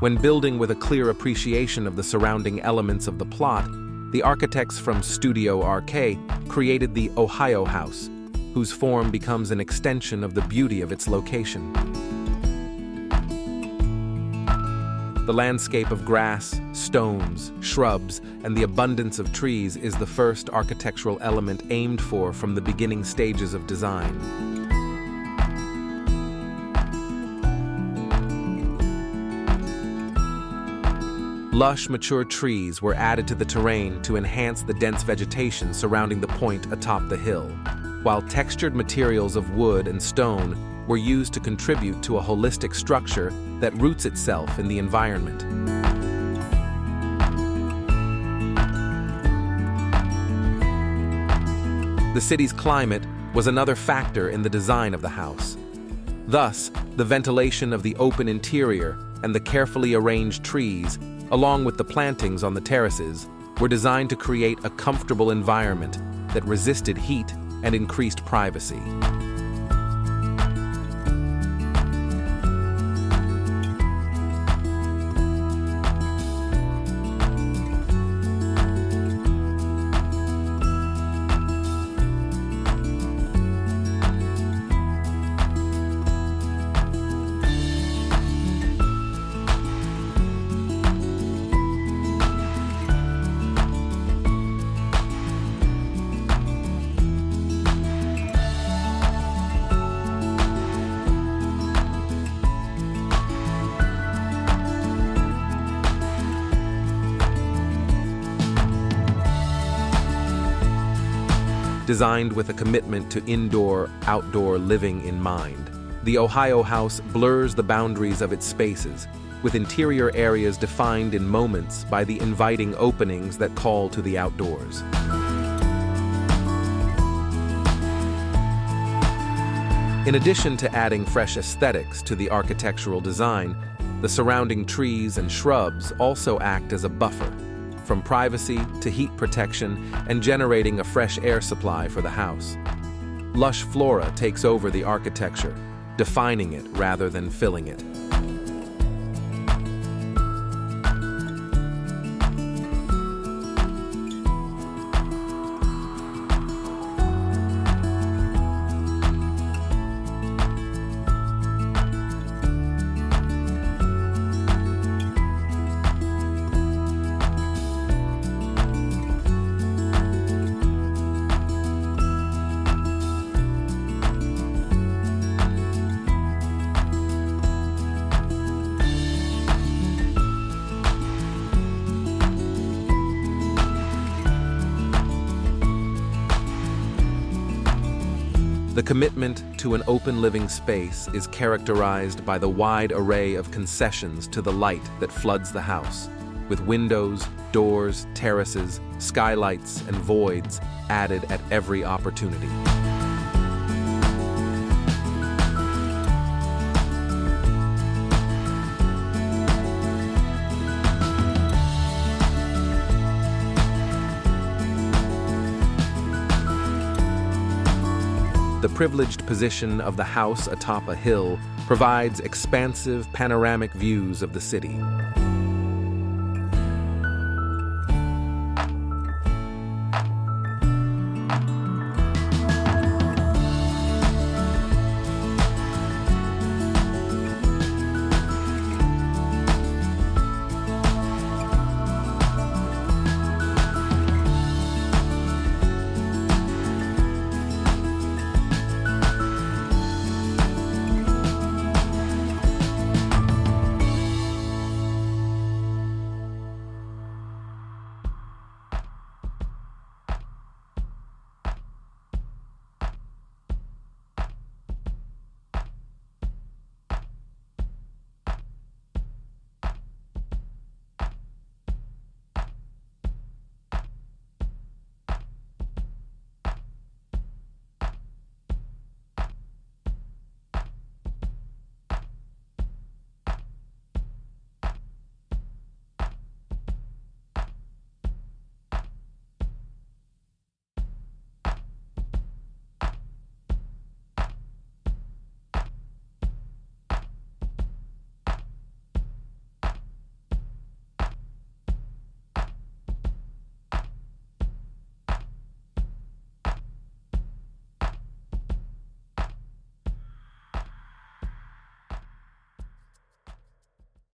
When building with a clear appreciation of the surrounding elements of the plot, the architects from StudioRK created the Ohio house, whose form becomes an extension of the beauty of its location. The landscape of grass, stones, shrubs, and the abundance of trees is the first architectural element aimed for from the beginning stages of design. Lush, mature trees were added to the terrain to enhance the dense vegetation surrounding the point atop the hill, while textured materials of wood and stone were used to contribute to a holistic structure that roots itself in the environment. The city's climate was another factor in the design of the house. Thus, the ventilation of the open interior and the carefully arranged trees, along with the plantings on the terraces, were designed to create a comfortable environment that resisted heat and increased privacy. Designed with a commitment to indoor-outdoor living in mind, the Ohio house blurs the boundaries of its spaces, with interior areas defined in moments by the inviting openings that call to the outdoors. In addition to adding fresh aesthetics to the architectural design, the surrounding trees and shrubs also act as a buffer, from privacy to heat protection and generating a fresh air supply for the house. Lush Flora takes over the architecture, defining it rather than filling it. The commitment to an open living space is characterized by the wide array of concessions to the light that floods the house, with windows, doors, terraces, skylights, and voids added at every opportunity. The privileged position of the house atop a hill provides expansive panoramic views of the city.